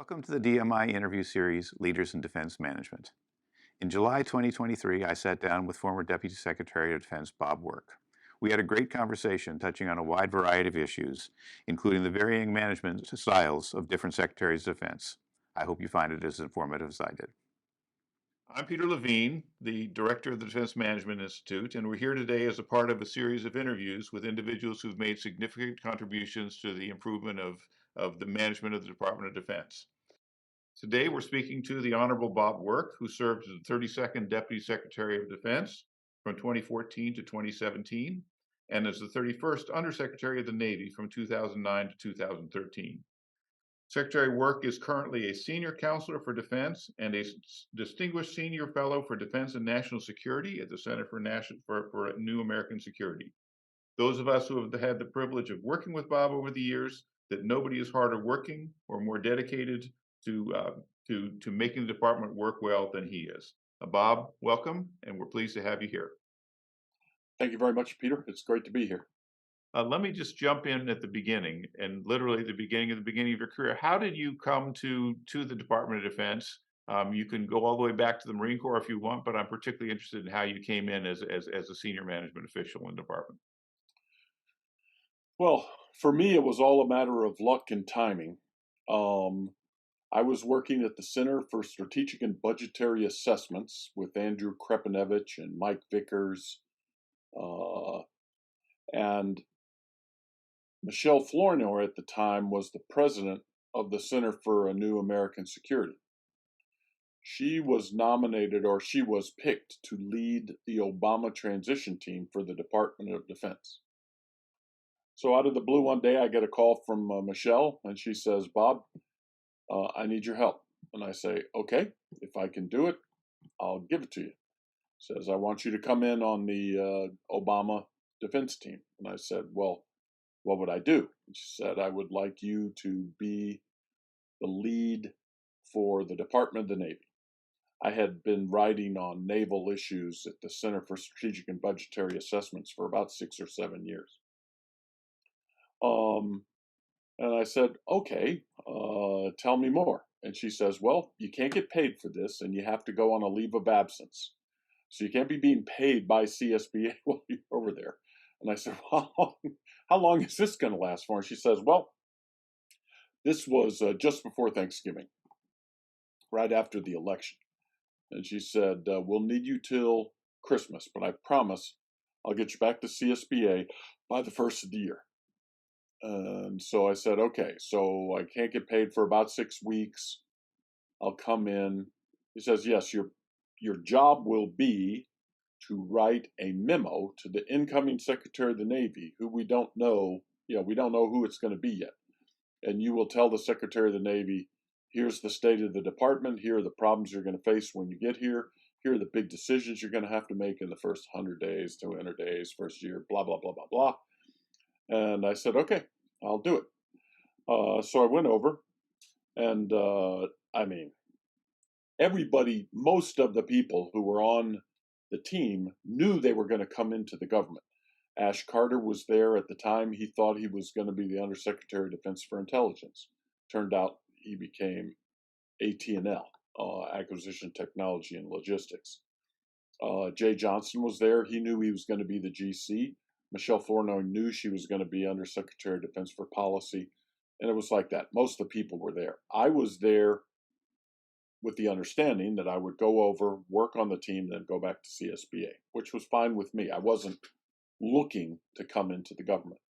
Welcome to the DMI interview series, Leaders in Defense Management. In July 2023, I sat down with former Deputy Secretary of Defense Bob Work. We had a great conversation touching on a wide variety of issues, including the varying management styles of different Secretaries of Defense. I hope you find it as informative as I did. I'm Peter Levine, the Director of the Defense Management Institute, and we're here today as a part of a series of interviews with individuals who've made significant contributions to the improvement of the management of the Department of Defense. Today, we're speaking to the Honorable Bob Work, who served as the 32nd Deputy Secretary of Defense from 2014 to 2017, and as the 31st Undersecretary of the Navy from 2009 to 2013. Secretary Work is currently a Senior Counselor for Defense and a Distinguished Senior Fellow for Defense and National Security at the Center for New American Security. Those of us who have had the privilege of working with Bob over the years, that nobody is harder working or more dedicated to making the department work well than he is. Bob, welcome, and we're pleased to have you here. Thank you very much, Peter. It's great to be here. Let me just jump in at the beginning, and literally the beginning of your career. How did you come to the Department of Defense? You can go all the way back to the Marine Corps if you want, but I'm particularly interested in how you came in as a senior management official in the department. Well, for me, it was all a matter of luck and timing. I was working at the Center for Strategic and Budgetary Assessments with Andrew Krepanevich and Mike Vickers, and Michelle Flournoy at the time was the president of the Center for a New American Security. She was nominated, or she was picked, to lead the Obama transition team for the Department of Defense. So out of the blue one day, I get a call from Michelle, and she says, "Bob, I need your help." And I say, "Okay, if I can do it, I'll give it to you." Says, "I want you to come in on the Obama defense team." And I said, "Well, what would I do?" And she said, "I would like you to be the lead for the Department of the Navy." I had been writing on naval issues at the Center for Strategic and Budgetary Assessments for about 6 or 7 years. And I said, "Okay, tell me more." And she says, "Well, you can't get paid for this, and you have to go on a leave of absence. So you can't be being paid by CSBA while you're over there." And I said, "Well, how long is this going to last for?" And she says, "Well, this was just before Thanksgiving, right after the election." And she said, "We'll need you till Christmas, but I promise I'll get you back to CSBA by the first of the year." And so I said, "Okay, so I can't get paid for about 6 weeks. I'll come in." He says, "Yes, your job will be to write a memo to the incoming Secretary of the Navy, who we don't know who it's going to be yet. And you will tell the Secretary of the Navy, here's the state of the department, here are the problems you're going to face when you get here are the big decisions you're going to have to make in the first 100 days, 200 days, first year, blah, blah, blah, blah, blah." And I said, "Okay, I'll do it." So I went over, and everybody, most of the people who were on the team knew they were going to come into the government. Ash Carter was there at the time. He thought he was going to be the Undersecretary of Defense for Intelligence. Turned out he became AT&L, Acquisition Technology and Logistics. Jay Johnson was there. He knew he was going to be the GC. Michelle Flournoy knew she was going to be Undersecretary of Defense for Policy. And it was like that. Most of the people were there. I was there with the understanding that I would go over, work on the team, then go back to CSBA, which was fine with me. I wasn't looking to come into the government.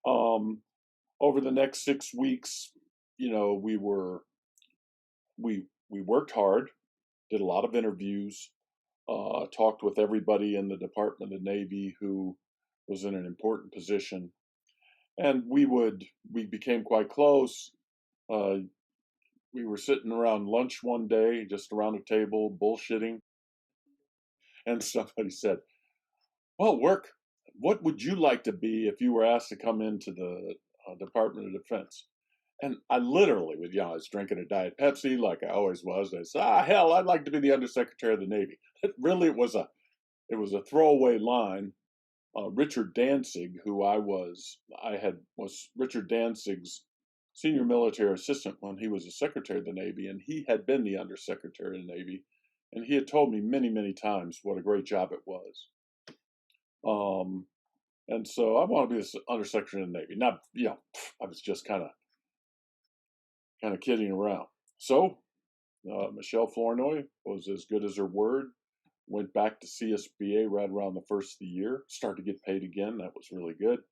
Over the next 6 weeks, we worked hard, did a lot of interviews, talked with everybody in the Department of the Navy who was in an important position, and we became quite close. We were sitting around lunch one day, just around a table, bullshitting, and somebody said, "Well, Work, what would you like to be if you were asked to come into the Department of Defense?" And I literally, I was drinking a Diet Pepsi like I always was. And I said, "Hell, I'd like to be the Undersecretary of the Navy." It really was a throwaway line. Richard Danzig, who was Richard Danzig's senior military assistant when he was a Secretary of the Navy, and he had been the Undersecretary of the Navy, and he had told me many, many times what a great job it was. And so I want to be the Undersecretary of the Navy. Not, I was just kind of kidding around. So Michelle Flournoy was as good as her word. Went back to CSBA right around the first of the year. Started to get paid again. That was really good.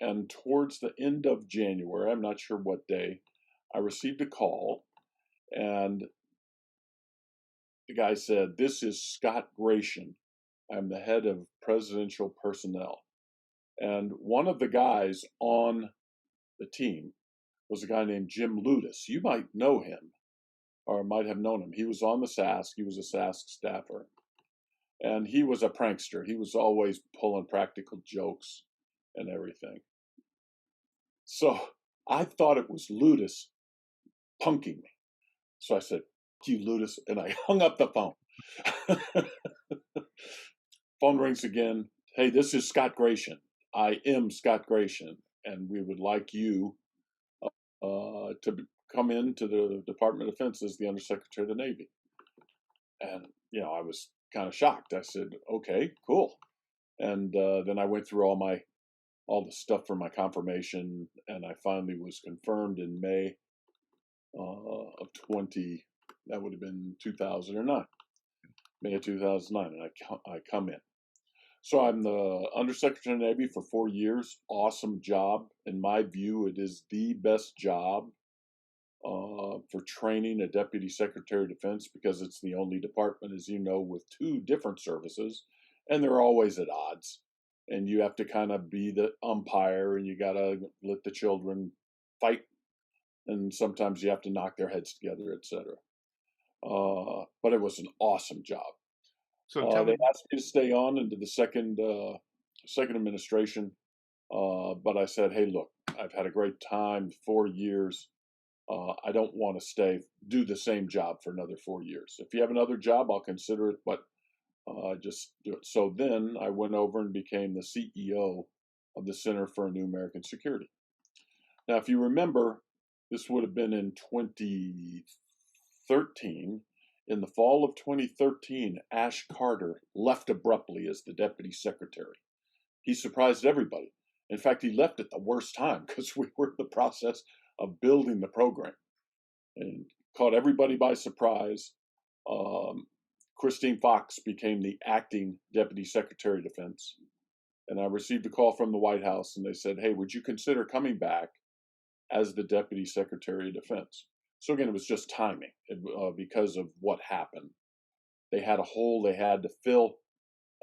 And towards the end of January, I'm not sure what day, I received a call, and the guy said, "This is Scott Gratian. I'm the head of presidential personnel." And one of the guys on the team was a guy named Jim Ludus. You might know him or might have known him. He was on the SASC. He was a SASC staffer. And he was a prankster. He was always pulling practical jokes and everything. So I thought it was Ludus punking me. So I said, "You Ludus," and I hung up the phone. Phone rings again. "Hey, this is Scott Gratian. I am Scott Gratian, and we would like you to come into the Department of Defense as the Undersecretary of the Navy." And, I was kind of shocked. I said, "Okay, cool." And then I went through all the stuff for my confirmation, and I finally was confirmed in May of that would have been 2009, May of 2009, and I come in. So I'm the Undersecretary of the Navy for 4 years. Awesome job. In my view, it is the best job for training a Deputy Secretary of Defense, because it's the only department, as you know, with 2 different services, and they're always at odds. And you have to kind of be the umpire, and you got to let the children fight, and sometimes you have to knock their heads together, etc. But it was an awesome job. So tell They me, asked me to stay on into the second administration, but I said, "Hey, look, I've had a great time, 4 years. I don't want to do the same job for another 4 years. If you have another job, I'll consider it, but just do it." So then I went over and became the CEO of the Center for a New American Security. Now, if you remember, this would have been in 2013. In the fall of 2013, Ash Carter left abruptly as the deputy secretary. He surprised everybody. In fact, he left at the worst time because we were in the process of building the program and caught everybody by surprise. Christine Fox became the acting deputy secretary of defense. And I received a call from the White House, and they said, "Hey, would you consider coming back as the deputy secretary of defense?" So again, it was just timing because of what happened. They had a hole they had to fill.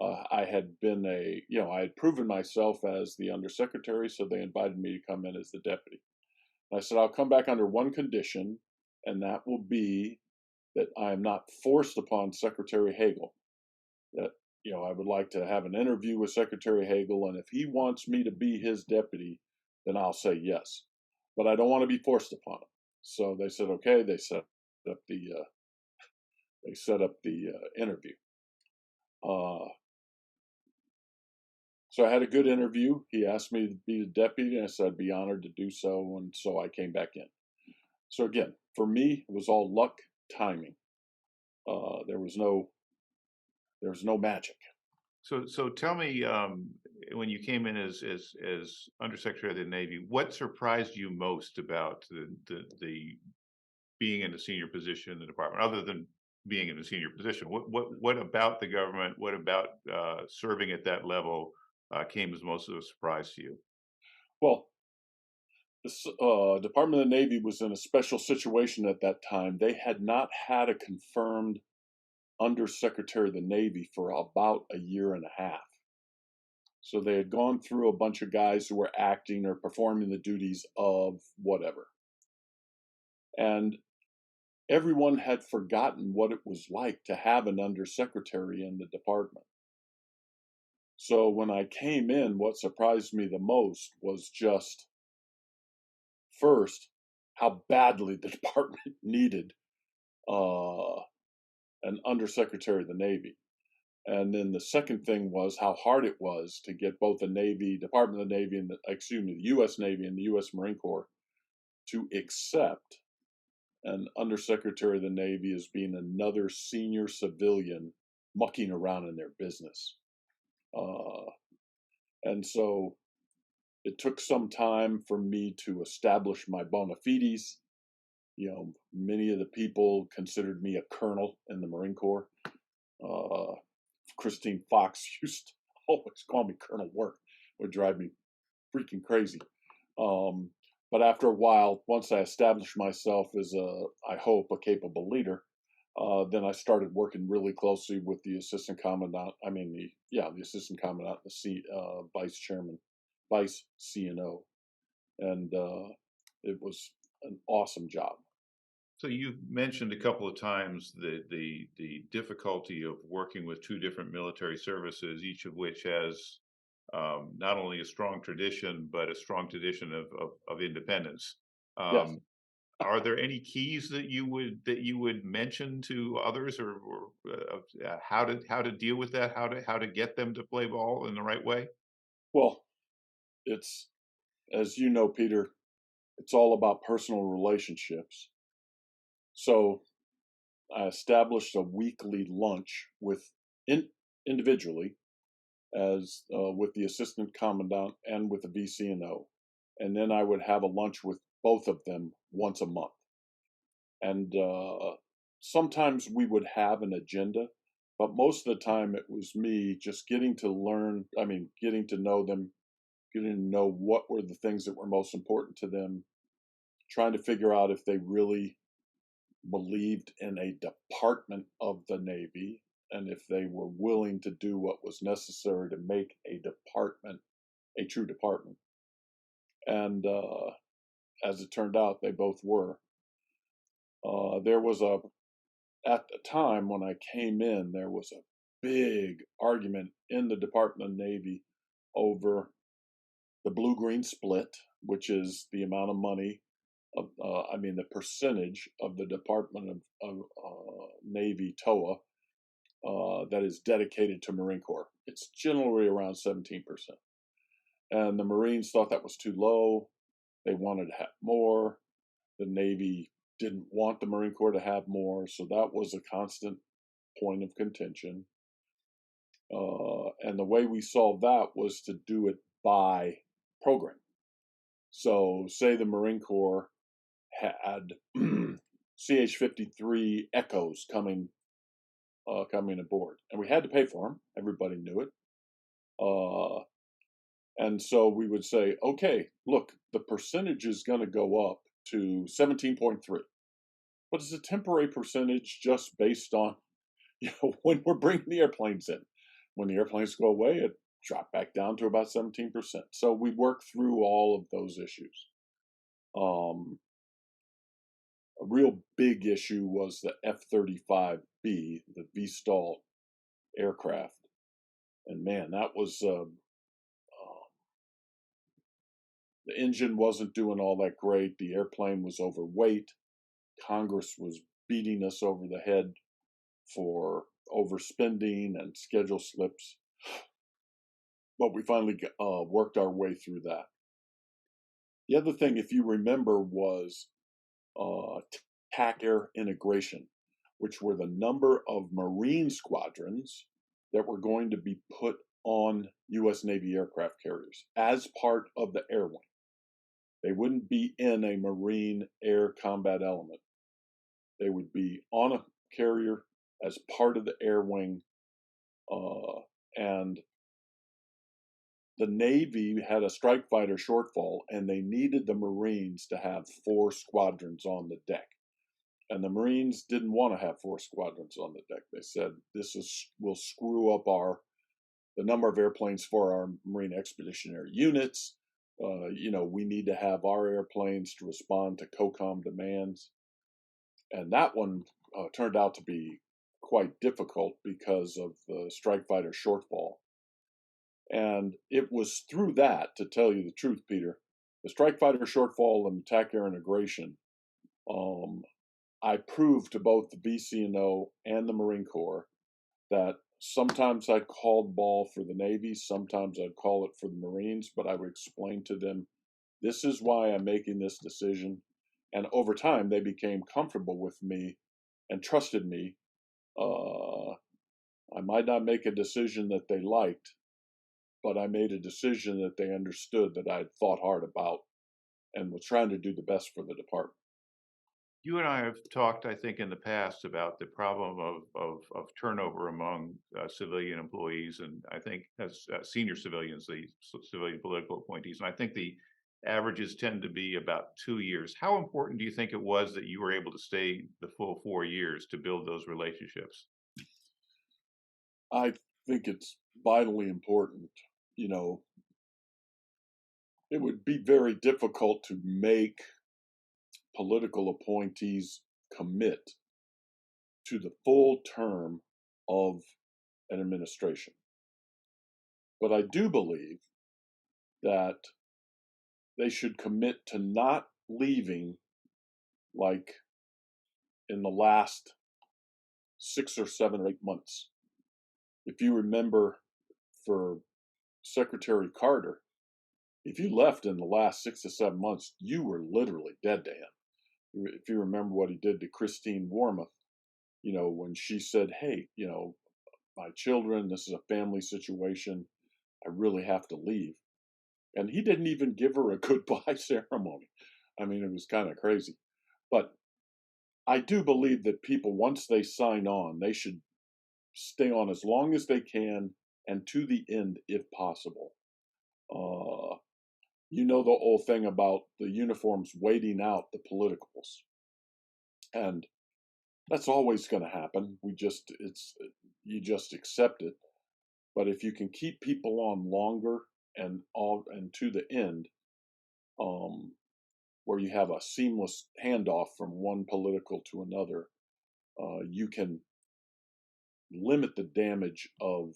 I had I had proven myself as the undersecretary, so they invited me to come in as the deputy. And I said, "I'll come back under one condition, and that will be that I am not forced upon Secretary Hagel. That, I would like to have an interview with Secretary Hagel, and if he wants me to be his deputy, then I'll say yes. But I don't want to be forced upon him." So they said, okay. They set up the interview. So I had a good interview. He asked me to be the deputy, and I said I'd be honored to do so, and so I came back in. So again, for me, it was all luck, timing. There was no magic. so tell me, when you came in as Undersecretary of the Navy, what surprised you most about the being in a senior position in the department, other than being in a senior position? What about the government? What about serving at that level came as most of a surprise to you? Well, the Department of the Navy was in a special situation at that time. They had not had a confirmed Undersecretary of the Navy for about a year and a half. So they had gone through a bunch of guys who were acting or performing the duties of whatever. And everyone had forgotten what it was like to have an undersecretary in the department. So when I came in, what surprised me the most was just, first, how badly the department needed an undersecretary of the Navy. And then the second thing was how hard it was to get both the Navy, Department of the Navy, and the U.S. Navy and the U.S. Marine Corps to accept an undersecretary of the Navy as being another senior civilian mucking around in their business. And so it took some time for me to establish my bona fides. Many of the people considered me a colonel in the Marine Corps. Christine Fox used to always call me Colonel Work. It would drive me freaking crazy. But after a while, once I established myself as I hope, a capable leader, then I started working really closely with the assistant commandant. The assistant commandant, the vice chairman, vice CNO, and it was an awesome job. So you've mentioned a couple of times the difficulty of working with two different military services, each of which has not only a strong tradition but a strong tradition of independence. Yes. Are there any keys that you would mention to others, or how to deal with that? How to get them to play ball in the right way? Well, it's, as you know, Peter, it's all about personal relationships. So I established a weekly lunch individually as with the assistant commandant and with the VCNO, and then I would have a lunch with both of them once a month. And sometimes we would have an agenda, but most of the time it was me just getting to know them, getting to know what were the things that were most important to them, trying to figure out if they really believed in a department of the Navy and if they were willing to do what was necessary to make a department a true department. And as it turned out, they both were. There was at the time when I came in, there was a big argument in the Department of Navy over the blue-green split, which is the amount of money the percentage of the Department of Navy TOA that is dedicated to Marine Corps. It's generally around 17%. And the Marines thought that was too low. They wanted to have more. The Navy didn't want the Marine Corps to have more. So that was a constant point of contention. And the way we solved that was to do it by program. So say the Marine Corps had CH-53 Echoes coming aboard, and we had to pay for them. Everybody knew it, and so we would say, "Okay, look, the percentage is going to go up to 17.3, but it's a temporary percentage just based on when we're bringing the airplanes in. When the airplanes go away, it dropped back down to about 17%. So we worked through all of those issues. A real big issue was the F-35B, the VSTOL aircraft. And man, that was, the engine wasn't doing all that great. The airplane was overweight. Congress was beating us over the head for overspending and schedule slips. But we finally worked our way through that. The other thing, if you remember, was TAC air integration, which were the number of Marine squadrons that were going to be put on U.S. Navy aircraft carriers as part of the air wing. They wouldn't be in a Marine air combat element. They would be on a carrier as part of the air wing, and the Navy had a strike fighter shortfall, and they needed the Marines to have 4 squadrons on the deck. And the Marines didn't want to have 4 squadrons on the deck. They said will screw up the number of airplanes for our Marine Expeditionary Units. We need to have our airplanes to respond to COCOM demands. And that one turned out to be quite difficult because of the strike fighter shortfall. And it was through that, to tell you the truth, Peter, the strike fighter shortfall and TAC air integration, I proved to both the VCNO and the Marine Corps that sometimes I'd called ball for the Navy, sometimes I'd call it for the Marines, but I would explain to them, this is why I'm making this decision. And over time, they became comfortable with me and trusted me. I might not make a decision that they liked, but I made a decision that they understood that I'd thought hard about and was trying to do the best for the department. You and I have talked, I think, in the past about the problem of turnover among civilian employees, and I think as senior civilians, the civilian political appointees, and I think the averages tend to be about 2 years. How important do you think it was that you were able to stay the full 4 years to build those relationships? I think it's vitally important. You know, it would be very difficult to make political appointees commit to the full term of an administration. But I do believe that they should commit to not leaving like in the last 6 or 7 or 8 months. If you remember, for Secretary Carter, if you left in the last 6 to 7 months, you were literally dead to him. If you remember what he did to Christine Wormuth, when she said, "Hey, my children, this is a family situation. I really have to leave." And he didn't even give her a goodbye ceremony. I mean, it was kind of crazy. But I do believe that people, once they sign on, they should stay on as long as they can and to the end if possible. The whole thing about the uniforms waiting out the politicals. And that's always going to happen. You just accept it. But if you can keep people on longer and to the end, where you have a seamless handoff from one political to another, you can limit the damage of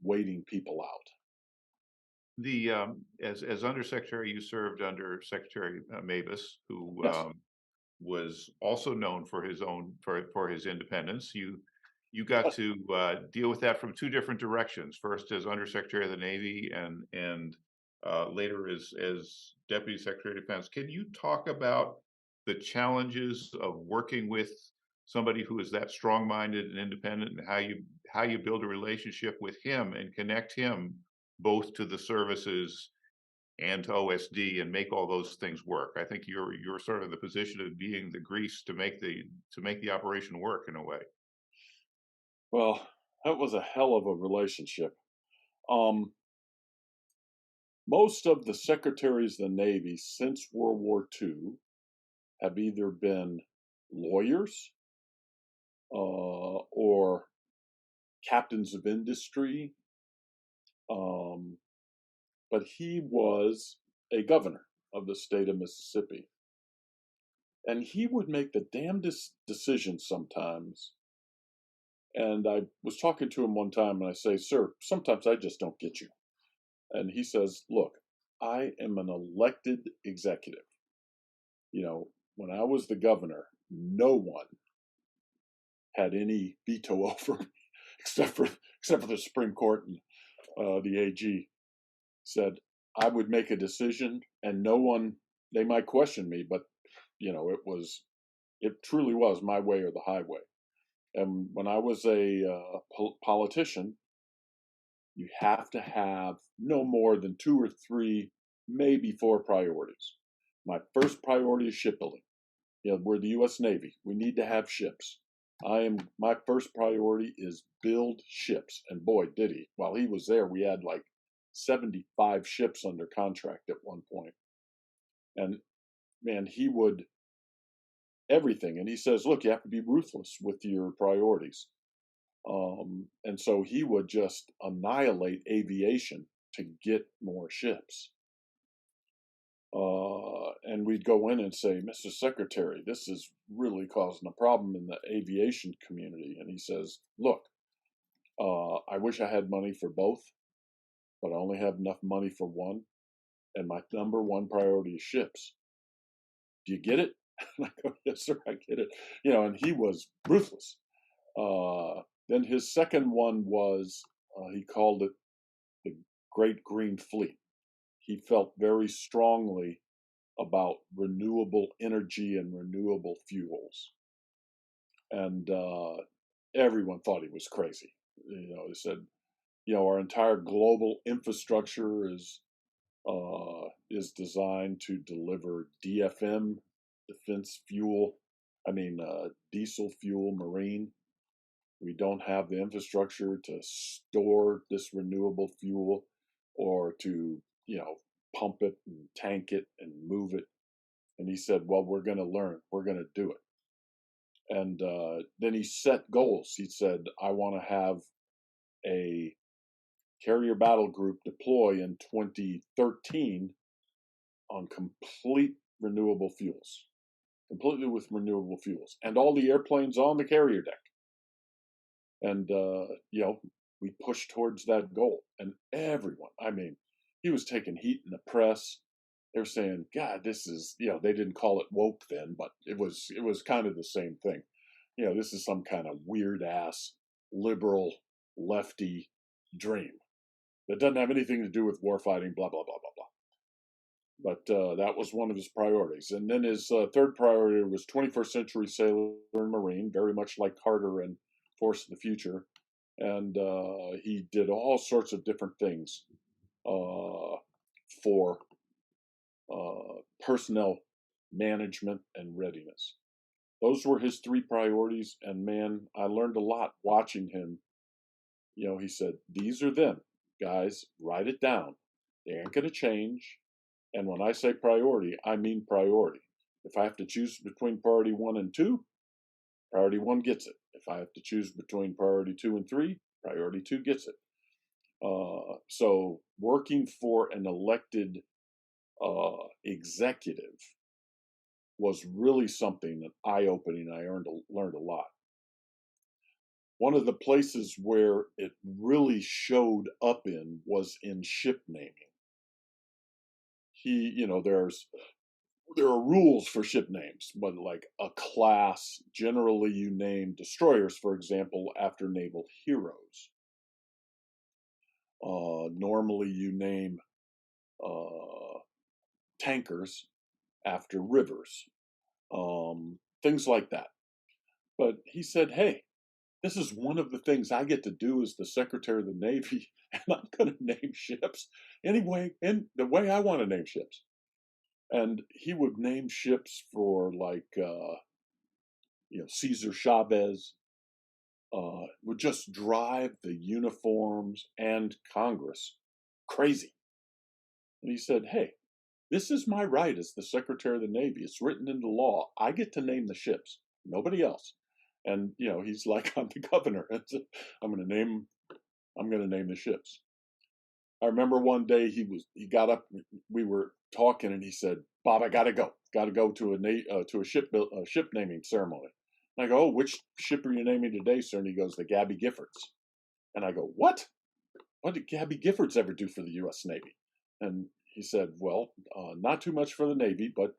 waiting people out. The as undersecretary, you served under Secretary Mabus, who Yes. was also known for his independence. You got to deal with that from two different directions. First, as Undersecretary of the Navy, and later as Deputy Secretary of Defense. Can you talk about the challenges of working with somebody who is that strong-minded and independent, and how you build a relationship with him and connect him both to the services and to OSD and make all those things work? I think you're sort of in the position of being the grease to make the operation work in a way. Well, that was a hell of a relationship. Most of the secretaries of the Navy since World War II have either been lawyers or captains of industry. But he was a governor of the state of Mississippi. And he would make the damnedest decisions sometimes. And I was talking to him one time and I say, "Sir, sometimes I just don't get you." And he says, "Look, I am an elected executive. When I was the governor, no one had any veto over me except for the Supreme Court and the AG. Said I would make a decision and no one, they might question me, but it truly was my way or the highway." And when I was a politician, you have to have no more than 2 or 3, maybe 4 priorities. My first priority is shipbuilding. We're the U.S. Navy. We need to have ships. My first priority is build ships. And boy, did he. While he was there, we had like 75 ships under contract at one point. And man, he would everything. And he says, "Look, you have to be ruthless with your priorities." And so he would just annihilate aviation to get more ships. And we'd go in and say, "Mr. Secretary, this is really causing a problem in the aviation community." And he says, "Look, I wish I had money for both, but I only have enough money for one. And my number one priority is ships. Do you get it?" And I go, "Yes, sir, I get it." And he was ruthless. Then his second one was, he called it the Great Green Fleet. He felt very strongly about renewable energy and renewable fuels. And everyone thought he was crazy. He said, our entire global infrastructure is designed to deliver DFM, defense fuel. Diesel fuel, marine. We don't have the infrastructure to store this renewable fuel or to, pump it and tank it and move it. And he said, well, we're going to learn. We're going to do it. And then he set goals. He said, I want to have a carrier battle group deploy in 2013 on completely with renewable fuels, and all the airplanes on the carrier deck. And, we pushed towards that goal. And everyone, he was taking heat in the press. They were saying, God, this is, they didn't call it woke then, but it was kind of the same thing. This is some kind of weird ass liberal lefty dream that doesn't have anything to do with warfighting, blah, blah, blah, blah, blah. But that was one of his priorities. And then his third priority was 21st century sailor and marine, very much like Carter and Force of the Future. And he did all sorts of different things for personnel management and readiness. Those were his three priorities. And man, I learned a lot watching him. He said, these are them, guys, write it down. They ain't going to change. And when I say priority, I mean priority. If I have to choose between priority 1 and 2, priority 1 gets it. If I have to choose between priority 2 and 3, priority 2 gets it. So working for an elected executive was really something eye-opening. I learned a lot. One of the places where it really showed up in was in ship naming. There are rules for ship names, but like a class, generally you name destroyers, for example, after naval heroes. Normally you name tankers after rivers, things like that. But he said, hey, this is one of the things I get to do as the Secretary of the Navy, and I'm going to name ships anyway, in the way I want to name ships. And he would name ships for like, Cesar Chavez, would just drive the uniforms and Congress crazy. And he said, hey, this is my right as the Secretary of the Navy. It's written into law. I get to name the ships, nobody else. And, he's like, I'm the governor. I'm going to name the ships. I remember one day he got up, we were talking, and he said, Bob, I got to go to a ship naming ceremony. And I go, oh, which ship are you naming today, sir? And he goes, the Gabby Giffords. And I go, what? What did Gabby Giffords ever do for the U.S. Navy? And he said, well, not too much for the Navy, but,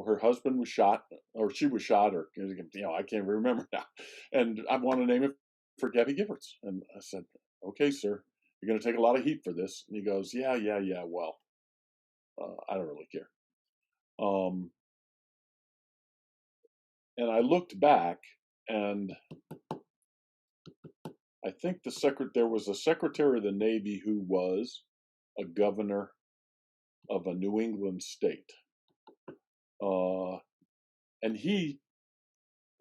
her husband was shot, or she was shot, or, I can't remember now. And I want to name it for Gabby Giffords. And I said, okay, sir, you're going to take a lot of heat for this. And he goes, yeah, well, I don't really care. And I looked back, and I think there was a Secretary of the Navy who was a governor of a New England state. And he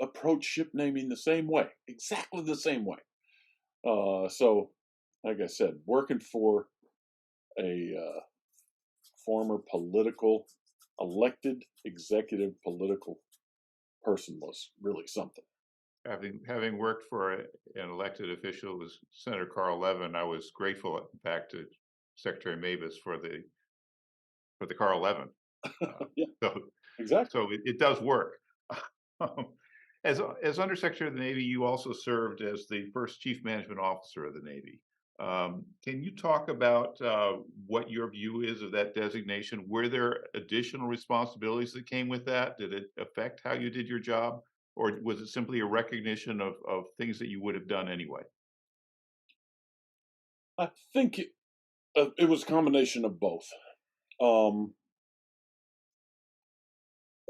approached ship naming the same way, exactly the same way. So, like I said, working for a former elected executive political person was really something. Having worked for an elected official was Senator Carl Levin, I was grateful, in fact, to Secretary Mabus for the Carl Levin. Yeah, so exactly. So it does work. As Undersecretary of the Navy, you also served as the first Chief Management Officer of the Navy. Can you talk about what your view is of that designation? Were there additional responsibilities that came with that? Did it affect how you did your job? Or was it simply a recognition of things that you would have done anyway? I think it was a combination of both.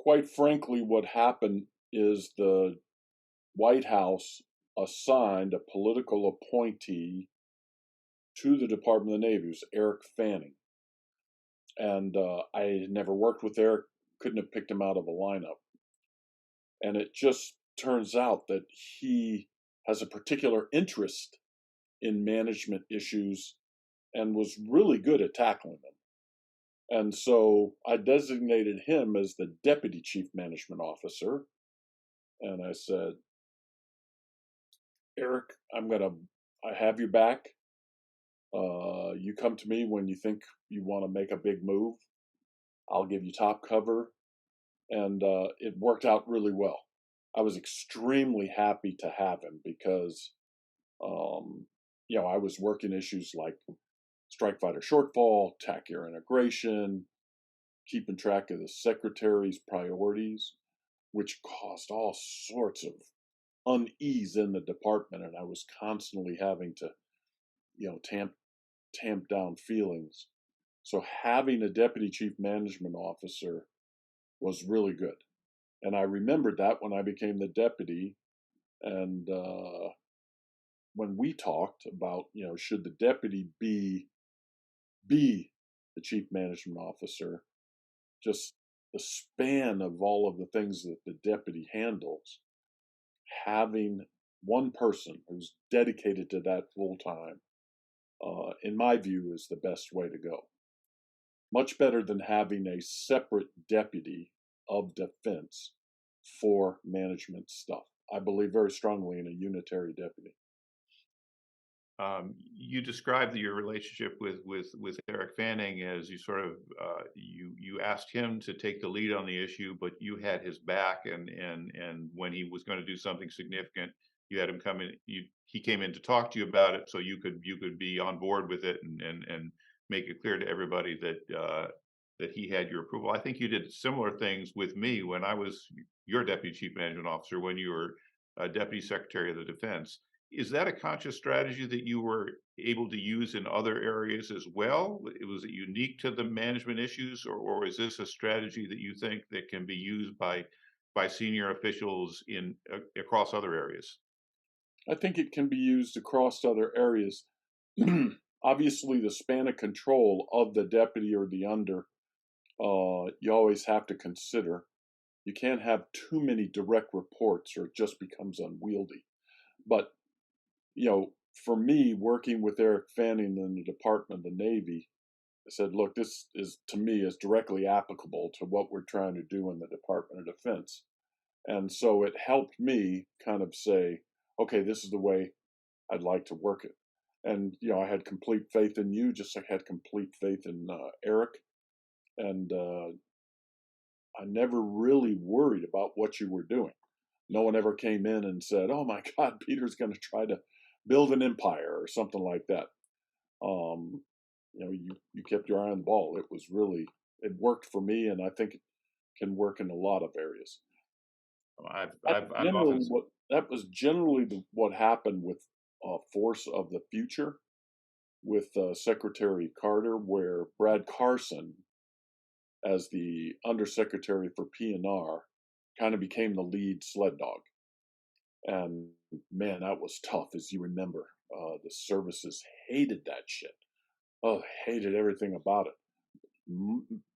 quite frankly, what happened is the White House assigned a political appointee to the Department of the Navy. It was Eric Fanning. And I had never worked with Eric, couldn't have picked him out of a lineup. And it just turns out that he has a particular interest in management issues and was really good at tackling them. And so I designated him as the Deputy Chief Management Officer. And I said, Eric, I have your back. You come to me when you think you want to make a big move. I'll give you top cover. And it worked out really well. I was extremely happy to have him because, I was working issues like strike fighter shortfall, TAC air integration, keeping track of the secretary's priorities, which caused all sorts of unease in the department. And I was constantly having to, tamp down feelings. So having a deputy chief management officer was really good. And I remembered that when I became the deputy. And when we talked about, should the deputy be the chief management officer, just the span of all of the things that the deputy handles, having one person who's dedicated to that full time, in my view, is the best way to go. Much better than having a separate deputy of defense for management stuff. I believe very strongly in a unitary deputy. You described your relationship with Eric Fanning as you sort of you asked him to take the lead on the issue, but you had his back, and when he was going to do something significant, you had him come in. He came in to talk to you about it, so you could be on board with it and make it clear to everybody that he had your approval. I think you did similar things with me when I was your deputy chief management officer when you were deputy secretary of the defense. Is that a conscious strategy that you were able to use in other areas as well? Was it unique to the management issues, or is this a strategy that you think that can be used by senior officials in across other areas? I think it can be used across other areas. Obviously, the span of control of the deputy or the under, you always have to consider. You can't have too many direct reports or it just becomes unwieldy. But for me, working with Eric Fanning in the Department of the Navy, I said, look, this is, to me, is directly applicable to what we're trying to do in the Department of Defense. And so it helped me kind of say, okay, this is the way I'd like to work it. And, I had complete faith in you, just like I had complete faith in Eric. And I never really worried about what you were doing. No one ever came in and said, oh my God, Peter's going to try to build an empire or something like that. You kept your eye on the ball. It worked for me, and I think it can work in a lot of areas. That was generally what happened with Force of the Future with Secretary Carter, where Brad Carson, as the Undersecretary for P&R, kind of became the lead sled dog. And man, that was tough, as you remember. The services hated that shit. Oh, hated everything about it.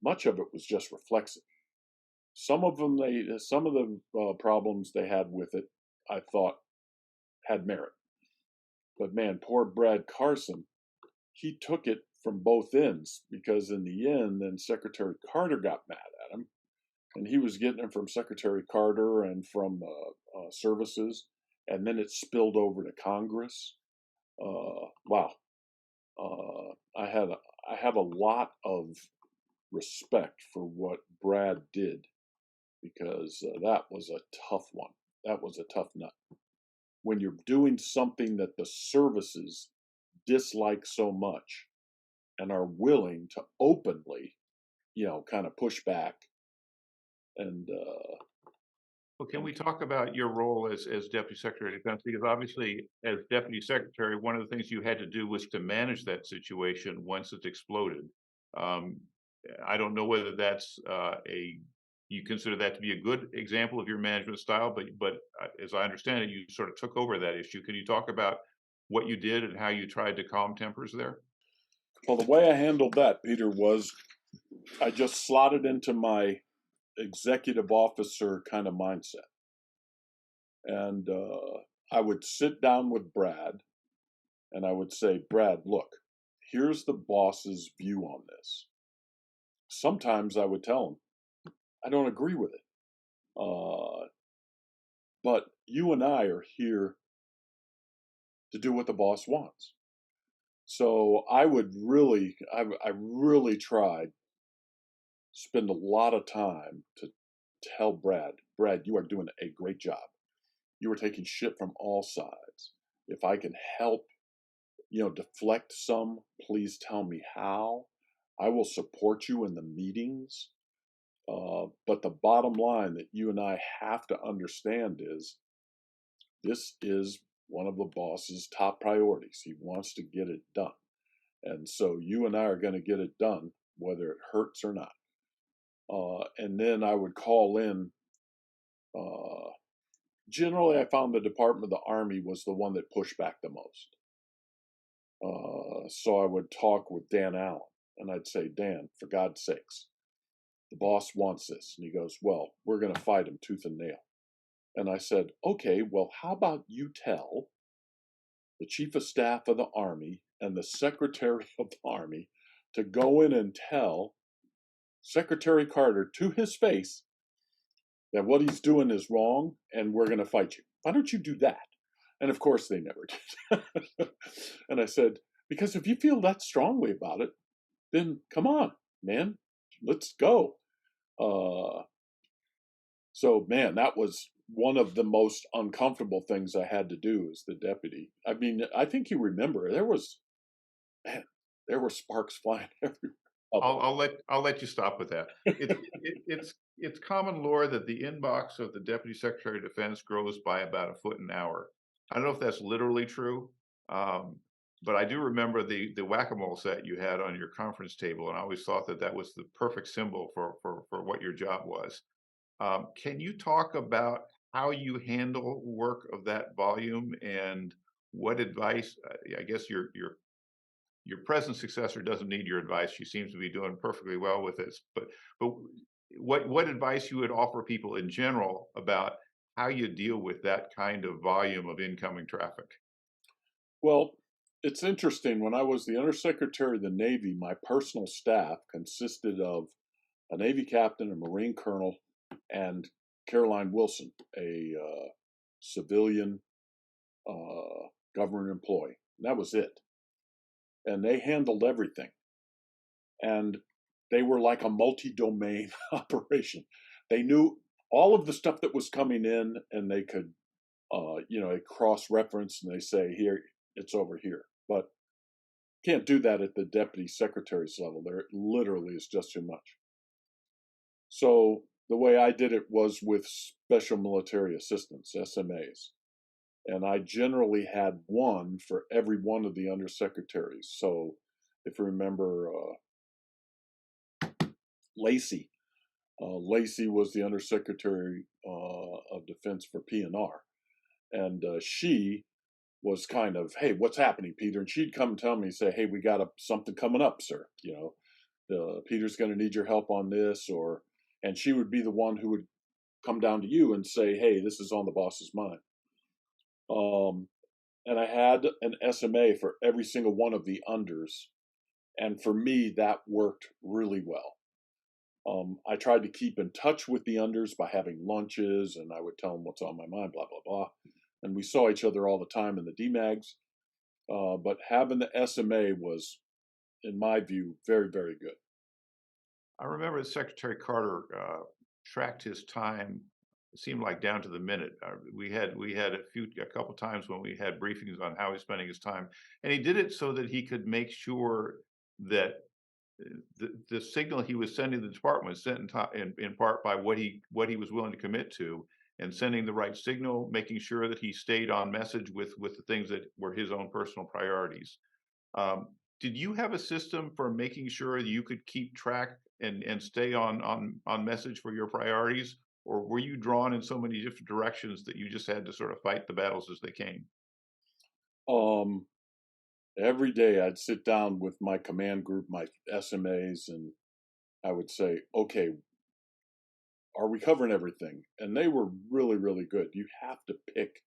Much of it was just reflexive. Some of the problems they had with it, I thought, had merit. But man, poor Brad Carson, he took it from both ends, because in the end, then Secretary Carter got mad at him, and he was getting it from Secretary Carter and from services, and then it spilled over to Congress. Wow. I have a lot of respect for what Brad did, because that was a tough one. That was a tough nut. When you're doing something that the services dislike so much and are willing to openly, kind of push back. And well, can we talk about your role as Deputy Secretary of Defense? Because obviously, as Deputy Secretary, one of the things you had to do was to manage that situation once it exploded. I don't know whether that's a you consider that to be a good example of your management style, but as I understand it, you sort of took over that issue. Can you talk about what you did and how you tried to calm tempers there? Well, the way I handled that, Peter, was I just slotted into my executive officer kind of mindset. And I would sit down with Brad and I would say, Brad, look, here's the boss's view on this. Sometimes I would tell him, I don't agree with it. But you and I are here to do what the boss wants. So I really tried, spend a lot of time to tell Brad, you are doing a great job. You are taking shit from all sides. If I can help, deflect some, please tell me how. I will support you in the meetings. But the bottom line that you and I have to understand is this is one of the boss's top priorities. He wants to get it done. And so you and I are going to get it done, whether it hurts or not. And then I would call in. Generally, I found the Department of the Army was the one that pushed back the most. So I would talk with Dan Allen, and I'd say, Dan, for God's sakes, the boss wants this. And he goes, well, we're going to fight him tooth and nail. And I said, okay, well, how about you tell the Chief of Staff of the Army and the Secretary of the Army to go in and tell Secretary Carter to his face that what he's doing is wrong and we're going to fight you. Why don't you do that? And of course they never did. And I said, because if you feel that strongly about it, then come on, man, let's go. So, man, that was one of the most uncomfortable things I had to do as the deputy. I mean, I think you remember there were sparks flying everywhere. I'll let you stop with that. It's common lore that the inbox of the Deputy Secretary of Defense grows by about a foot an hour. I don't know if that's literally true, but I do remember the whack-a-mole set you had on your conference table, and I always thought that was the perfect symbol for what your job was. Can you talk about how you handle work of that volume and what advice? I guess your present successor doesn't need your advice. She seems to be doing perfectly well with this. But what advice you would offer people in general about how you deal with that kind of volume of incoming traffic? Well, it's interesting. When I was the Undersecretary of the Navy, my personal staff consisted of a Navy captain, a Marine colonel, and Caroline Wilson, a civilian government employee. And that was it. And they handled everything. And they were like a multi-domain operation. They knew all of the stuff that was coming in, and they could, cross-reference, and they say, here, it's over here. But can't do that at the deputy secretary's level. There literally is just too much. So the way I did it was with special military assistants, SMAs. And I generally had one for every one of the undersecretaries. So if you remember Lacey, Lacey was the Undersecretary of Defense for PNR. And she was kind of, hey, what's happening, Peter? And she'd come and tell me, say, hey, we got something coming up, sir. Peter's going to need your help on this. And she would be the one who would come down to you and say, hey, this is on the boss's mind. And I had an SMA for every single one of the unders. And for me, that worked really well. I tried to keep in touch with the unders by having lunches, and I would tell them what's on my mind, blah, blah, blah. And we saw each other all the time in the DMAGs. But having the SMA was, in my view, very, very good. I remember Secretary Carter tracked his time. It seemed like down to the minute. We had a couple times when we had briefings on how he's spending his time, and he did it so that he could make sure that the signal he was sending the department was sent in part by what he was willing to commit to, and sending the right signal, making sure that he stayed on message with the things that were his own personal priorities. Did you have a system for making sure you could keep track and stay on message for your priorities, or were you drawn in so many different directions that you just had to sort of fight the battles as they came? Um, every day I'd sit down with my command group, my SMAs, and I would say, okay, are we covering everything? And they were really, really good. You have to pick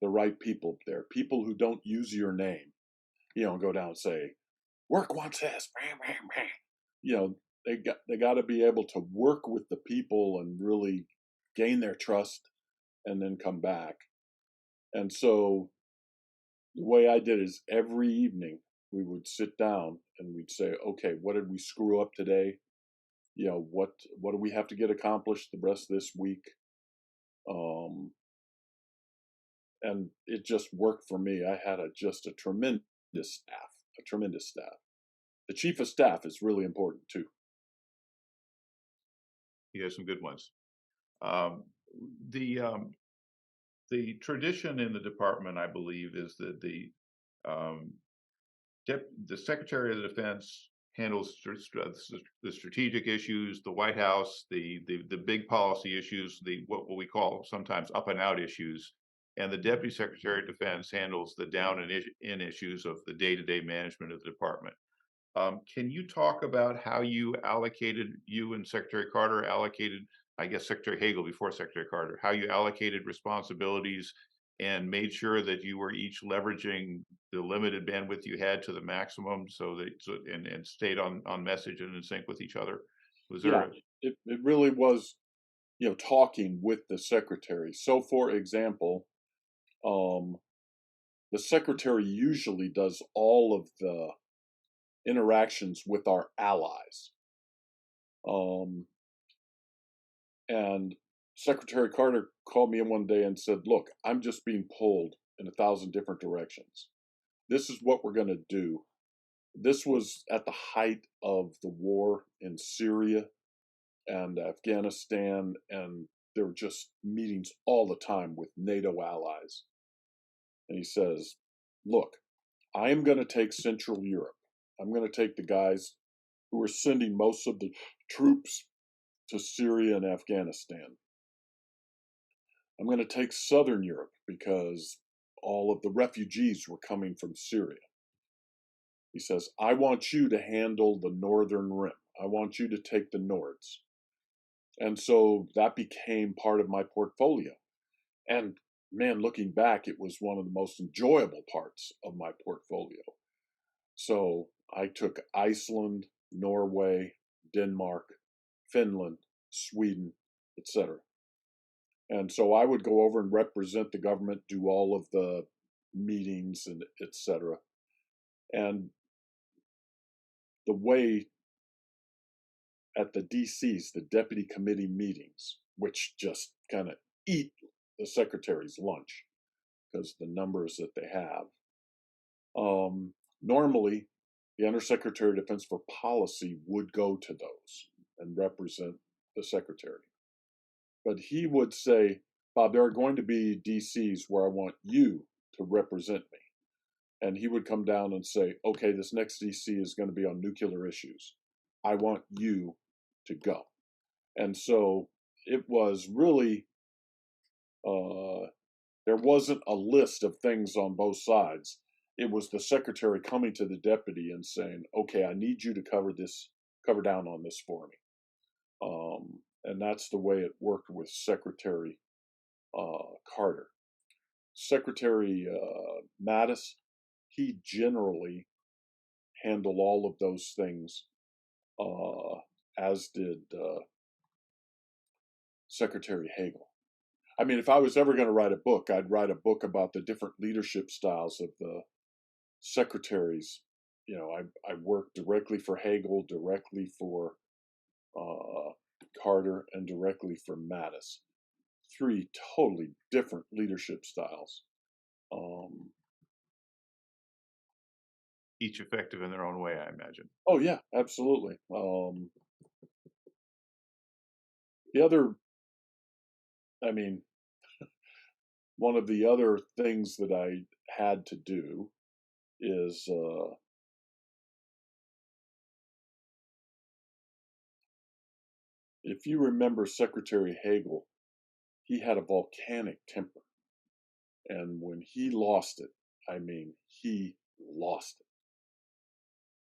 the right people there, people who don't use your name, go down and say, work wants this, you know, they got to be able to work with the people and really gain their trust and then come back. And so the way I did is every evening we would sit down and we'd say, okay, what did we screw up today? What do we have to get accomplished the rest of this week? Um, and it just worked for me. I had just a tremendous staff, a tremendous staff. The chief of staff is really important too. You have some good ones. Um, the um, the tradition in the department, I believe, is that um, the Secretary of the Defense handles the strategic issues, the White House, the big policy issues, the what we call sometimes up and out issues, and the Deputy Secretary of Defense handles the down and in issues of the day-to-day management of the department. Can you talk about how you and Secretary Carter allocated, I guess Secretary Hagel before Secretary Carter, how you allocated responsibilities and made sure that you were each leveraging the limited bandwidth you had to the maximum and stayed on message and in sync with each other? Was there Yeah, it really was, talking with the secretary. So, for example, um, the secretary usually does all of the interactions with our allies. Um, and Secretary Carter called me in one day and said, look, I'm just being pulled in 1,000 different directions. This is what we're going to do. This was at the height of the war in Syria and Afghanistan, and there were just meetings all the time with NATO allies. And he says, look, I am going to take Central Europe. I'm going to take the guys who are sending most of the troops to Syria and Afghanistan. I'm going to take Southern Europe because all of the refugees were coming from Syria. He says, I want you to handle the Northern Rim. I want you to take the Nords. And so that became part of my portfolio. And man, looking back, it was one of the most enjoyable parts of my portfolio. So I took Iceland, Norway, Denmark, Finland, Sweden, etc. And so I would go over and represent the government, do all of the meetings and etc. And the way at the DCs, the deputy committee meetings, which just kind of eat the secretary's lunch because the numbers that they have. Normally, the Undersecretary of Defense for Policy would go to those and represent the secretary. But he would say, Bob, there are going to be DCs where I want you to represent me. And he would come down and say, okay, this next DC is going to be on nuclear issues. I want you to go. And so it was really, there wasn't a list of things on both sides. It was the secretary coming to the deputy and saying, okay, I need you to cover down on this for me. And that's the way it worked with Secretary Carter. Secretary Mattis, he generally handled all of those things, as did Secretary Hagel. I mean, if I was ever going to write a book, I'd write a book about the different leadership styles of the secretaries. I worked directly for Hagel, directly for Carter, and directly for Mattis. Three totally different leadership styles. each effective in their own way, I imagine? Oh yeah, absolutely. The other, I mean, one of the other things that I had to do is if you remember Secretary Hagel, he had a volcanic temper. And when he lost it, I mean, he lost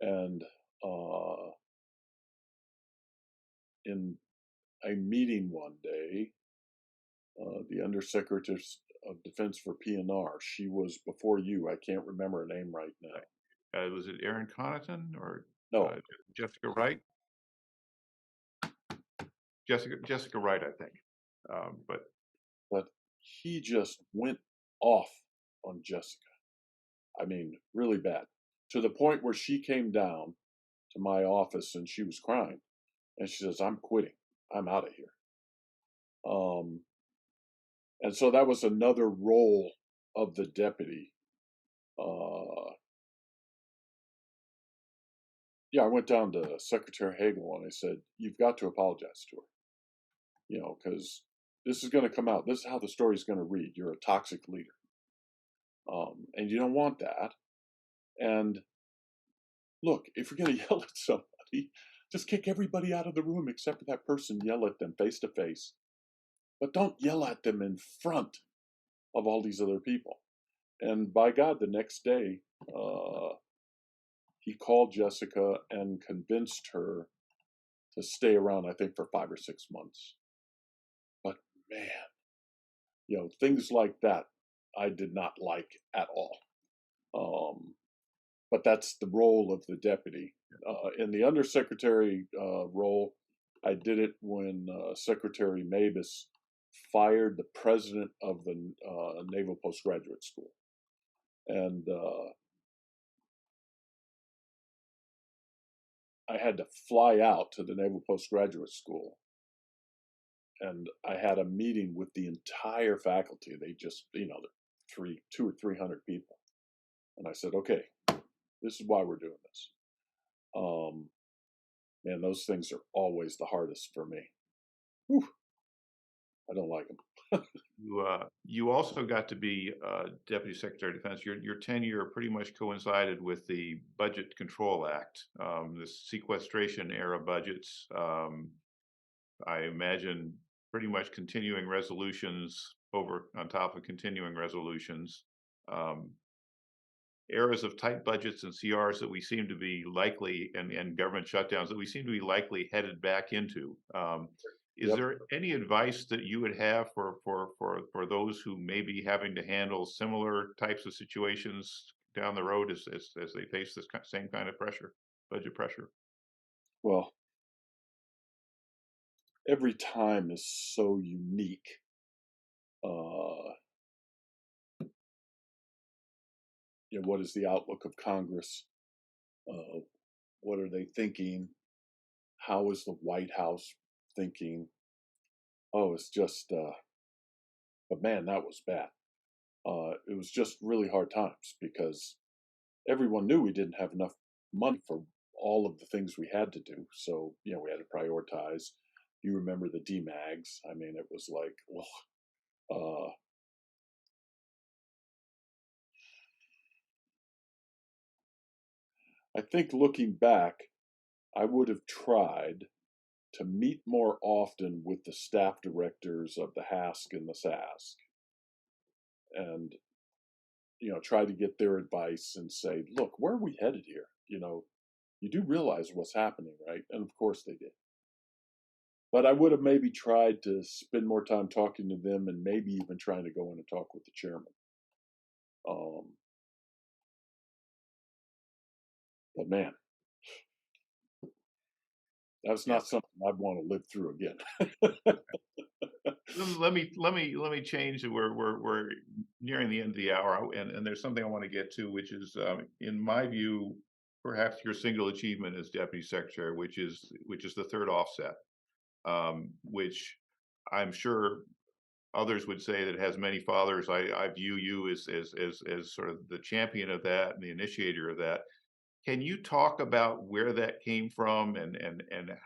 it. And in a meeting one day, the Undersecretary of Defense for PNR, she was before you. I can't remember her name right now. Was it Aaron Connaughton or No, Jessica Wright? Jessica Wright, I think. but he just went off on Jessica. I mean, really bad. To the point where she came down to my office and she was crying. And she says, I'm quitting. I'm out of here. And so that was another role of the deputy. Yeah, I went down to Secretary Hagel and I said, you've got to apologize to her, because this is going to come out. This is how the story's going to read. You're a toxic leader. And you don't want that. And look, if you're going to yell at somebody, just kick everybody out of the room except for that person. Yell at them face to face. But don't yell at them in front of all these other people. And by God, the next day, he called Jessica and convinced her to stay around, I think, for 5 or 6 months. But man, things like that I did not like at all. But that's the role of the deputy. In the undersecretary role, I did it when Secretary Mabus fired the president of the Naval Postgraduate School. And I had to fly out to the Naval Postgraduate School. And I had a meeting with the entire faculty. They just, 200 or 300 people. And I said, okay, this is why we're doing this. Man, those things are always the hardest for me. Whew, I don't like them. You also got to be Deputy Secretary of Defense. Your tenure pretty much coincided with the Budget Control Act, the sequestration era budgets. I imagine pretty much continuing resolutions over on top of continuing resolutions. Eras of tight budgets and CRs that we seem to be likely, and government shutdowns that we seem to be likely headed back into. Is Yep. there any advice that you would have for those who may be having to handle similar types of situations down the road as they face this same kind of pressure, budget pressure? Well, every time is so unique. What is the outlook of Congress? What are they thinking? How is the White House thinking? Oh, it's just, but man, that was bad. It was just really hard times because everyone knew we didn't have enough money for all of the things we had to do. So, we had to prioritize. You remember the DMAGs. I mean, it was like, I think looking back, I would have tried to meet more often with the staff directors of the HASC and the SASC and, try to get their advice and say, look, where are we headed here? You do realize what's happening, right? And of course they did. But I would have maybe tried to spend more time talking to them and maybe even trying to go in and talk with the chairman. But man, that's not something I'd want to live through again. Let me change. We're nearing the end of the hour, and there's something I want to get to, which is, in my view, perhaps your single achievement as Deputy Secretary, which is the third offset, which I'm sure others would say that has many fathers. I view you as sort of the champion of that and the initiator of that. Can you talk about where that came from and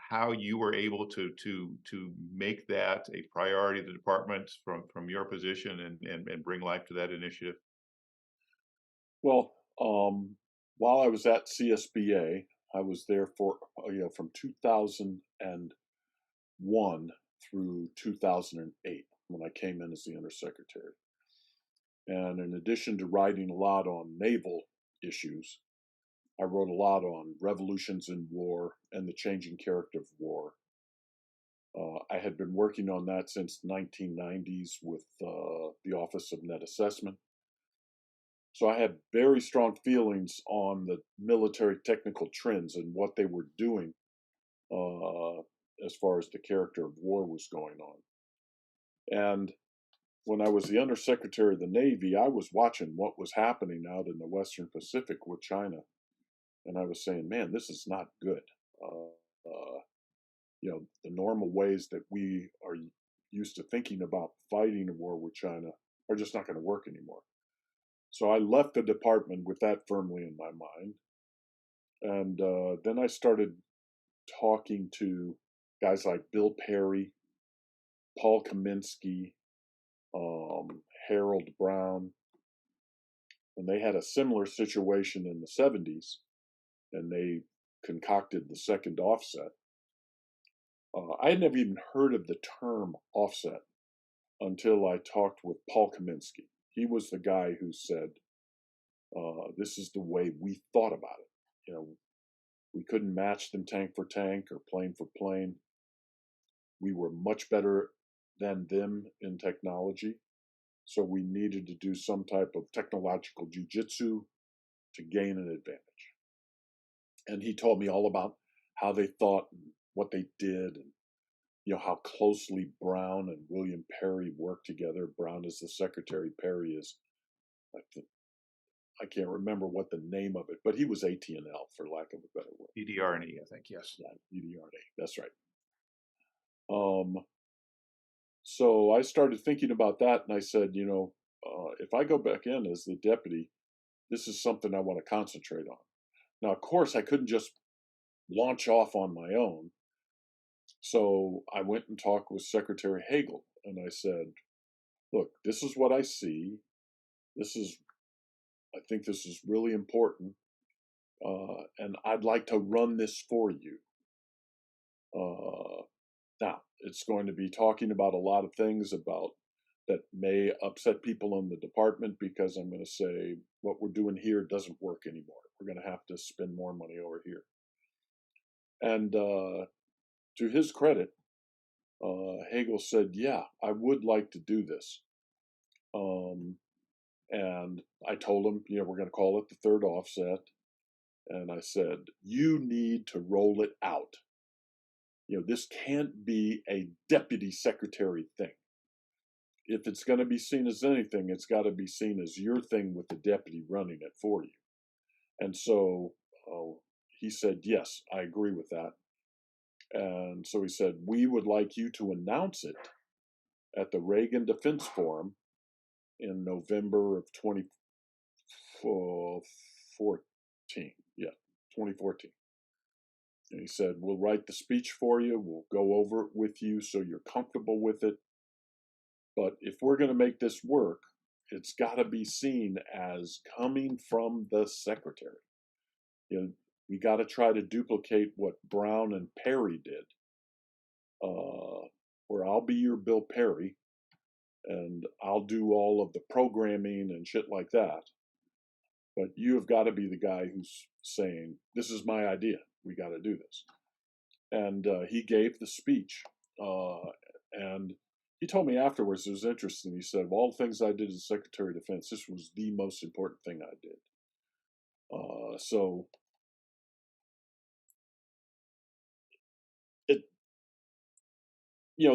how you were able to make that a priority of the department from your position and bring life to that initiative? Well, while I was at CSBA, I was there for from 2000 through 2008 when I came in as the undersecretary. And in addition to writing a lot on naval issues, I wrote a lot on revolutions in war and the changing character of war. I had been working on that since the 1990s with the Office of Net Assessment. So I had very strong feelings on the military technical trends and what they were doing as far as the character of war was going on. And when I was the Undersecretary of the Navy, I was watching what was happening out in the Western Pacific with China. And I was saying, man, this is not good. The normal ways that we are used to thinking about fighting a war with China are just not going to work anymore. So I left the department with that firmly in my mind. And then I started talking to guys like Bill Perry, Paul Kaminsky, Harold Brown, and they had a similar situation in the 70s, and they concocted the second offset. I had never even heard of the term offset until I talked with Paul Kaminsky. He was the guy who said, this is the way we thought about it. We couldn't match them tank for tank or plane for plane. We were much better than them in technology. So we needed to do some type of technological jujitsu to gain an advantage. And he told me all about how they thought and what they did, and how closely Brown and William Perry worked together. Brown is the secretary, Perry is, I can't remember what the name of it, but he was AT&L for lack of a better word. EDR&E, I think, yes. Yeah, EDR&E, that's right. So I started thinking about that, and I said, if I go back in as the deputy, this is something I want to concentrate on. Now, of course, I couldn't just launch off on my own. So I went and talked with Secretary Hagel, and I said, look, this is what I see. I think this is really important, and I'd like to run this for you. Now, it's going to be talking about a lot of things that may upset people in the department, because I'm going to say what we're doing here doesn't work anymore. We're going to have to spend more money over here. And to his credit, Hagel said, yeah, I would like to do this. And I told him, we're going to call it the third offset. And I said, you need to roll it out. This can't be a deputy secretary thing. If it's going to be seen as anything, it's got to be seen as your thing with the deputy running it for you. And so he said, yes, I agree with that. And so he said, we would like you to announce it at the Reagan Defense Forum in November of 2014. Yeah, 2014. And he said, we'll write the speech for you. We'll go over it with you so you're comfortable with it. But if we're going to make this work, it's got to be seen as coming from the secretary. We got to try to duplicate what Brown and Perry did, where I'll be your Bill Perry, and I'll do all of the programming and shit like that. But you have got to be the guy who's saying, this is my idea. We got to do this. And he gave the speech. And he told me afterwards, it was interesting. He said, of all the things I did as Secretary of Defense, this was the most important thing I did.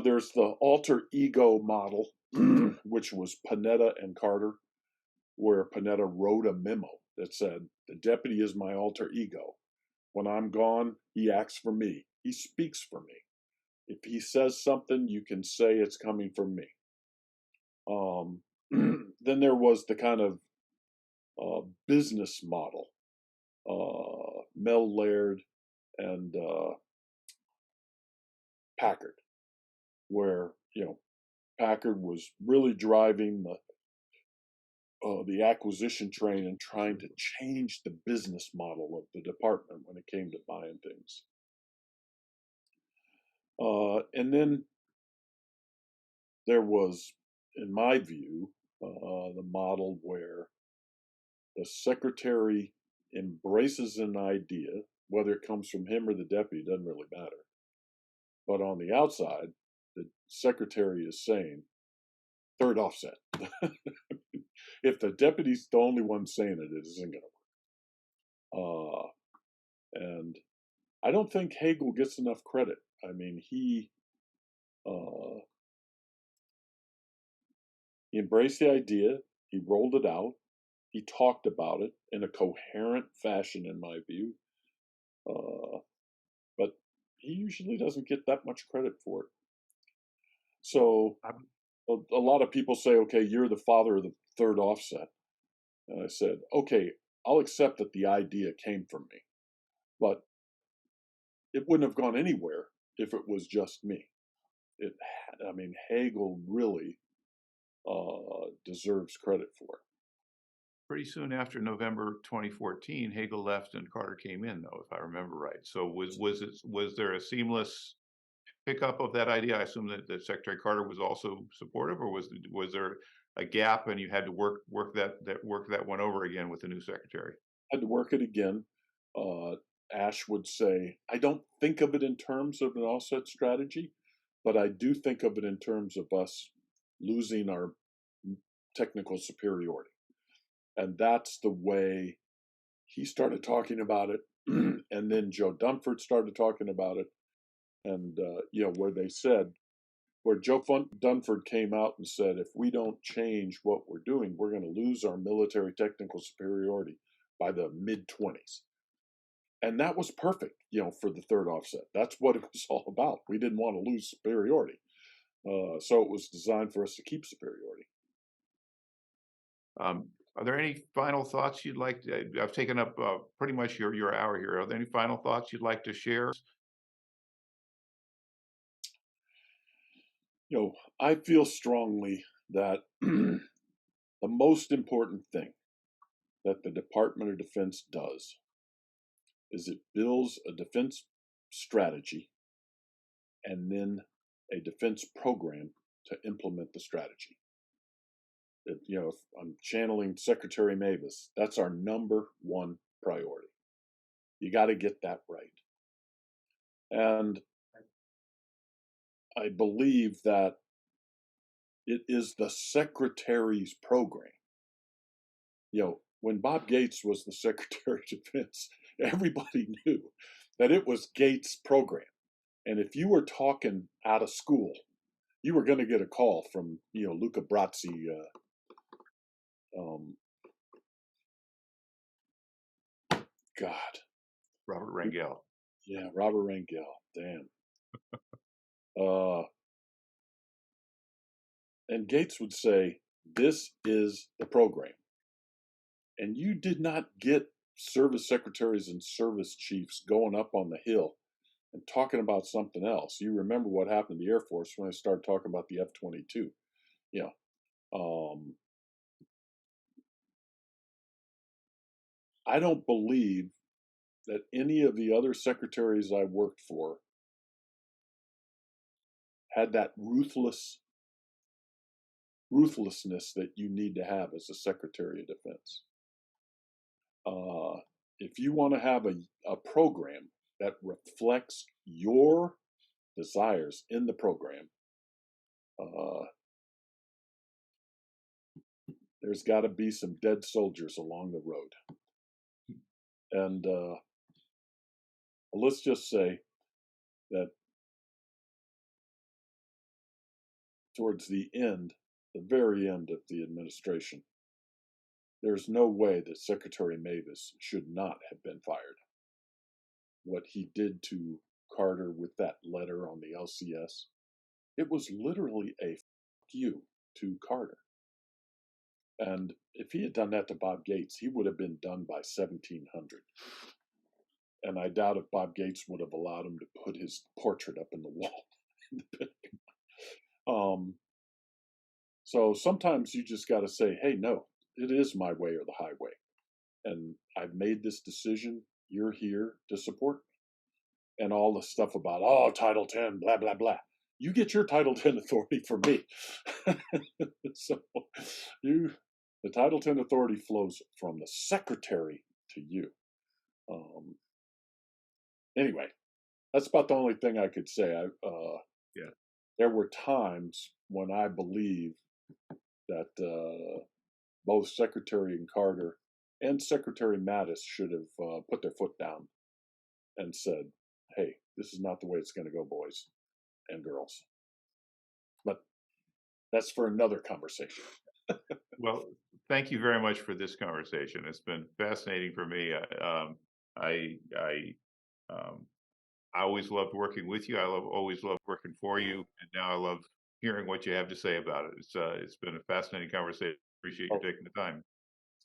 There's the alter ego model, which was Panetta and Carter, where Panetta wrote a memo that said, the deputy is my alter ego. When I'm gone, he acts for me. He speaks for me. If he says something, you can say it's coming from me. Then there was the kind of business model, Mel Laird and Packard, where Packard was really driving the acquisition train and trying to change the business model of the department when it came to buying things. And then there was, in my view, the model where the secretary embraces an idea, whether it comes from him or the deputy, doesn't really matter. But on the outside, the secretary is saying, third offset. If the deputy's the only one saying it, it isn't going to work. And I don't think Hagel gets enough credit. I mean, he embraced the idea, he rolled it out, he talked about it in a coherent fashion, in my view. But he usually doesn't get that much credit for it. So a lot of people say, okay, you're the father of the third offset. And I said, okay, I'll accept that the idea came from me, but it wouldn't have gone anywhere if it was just me. I mean, Hagel really deserves credit for it. Pretty soon after November 2014, Hagel left and Carter came in, though, if I remember right. So was there a seamless pickup of that idea? I assume that Secretary Carter was also supportive, or was there a gap and you had to work that one over again with the new secretary? I had to work it again. Ash would say, I don't think of it in terms of an offset strategy, but I do think of it in terms of us losing our technical superiority. And that's the way he started talking about it. And then Joe Dunford started talking about it. And, where Joe Dunford came out and said, if we don't change what we're doing, we're going to lose our military technical superiority by the mid-20s. And that was perfect, for the third offset. That's what it was all about. We didn't want to lose superiority. So it was designed for us to keep superiority. Are there any final thoughts you'd like to, I've taken up pretty much your hour here. Are there any final thoughts you'd like to share? I feel strongly that the most important thing that the Department of Defense does is it builds a defense strategy and then a defense program to implement the strategy. If I'm channeling Secretary Mabus, that's our number one priority. You got to get that right. And I believe that it is the secretary's program. When Bob Gates was the Secretary of Defense, everybody knew that it was Gates' program. And if you were talking out of school, you were going to get a call from, Luca Brazzi, Robert Rangel. Yeah, Robert Rangel. Damn. And Gates would say, this is the program. And you did not get service secretaries and service chiefs going up on the Hill and talking about something else. You remember what happened to the Air Force when they started talking about the F-22. I don't believe that any of the other secretaries I worked for had that ruthlessness that you need to have as a Secretary of Defense. If you want to have a program that reflects your desires in the program, there's got to be some dead soldiers along the road. And let's just say that towards the very end of the administration, there's no way that Secretary Mabus should not have been fired. What he did to Carter with that letter on the LCS, it was literally a fuck you to Carter. And if he had done that to Bob Gates, he would have been done by 1700. And I doubt if Bob Gates would have allowed him to put his portrait up in the wall. So sometimes you just got to say, hey, no, it is my way or the highway. And I've made this decision. You're here to support me. and all the stuff about, oh, Title 10, blah, blah, blah. You get your Title 10 authority from me. So the Title 10 authority flows from the secretary to you. Anyway, that's about the only thing I could say. Yeah. There were times when I believe that both Secretary Carter and Secretary Mattis should have put their foot down and said, hey, this is not the way it's going to go, boys and girls. But that's for another conversation. Well, thank you very much for this conversation. It's been fascinating for me. I always loved working with you. Always loved working for you, and now I love hearing what you have to say about it. It's been a fascinating conversation. Appreciate you taking the time.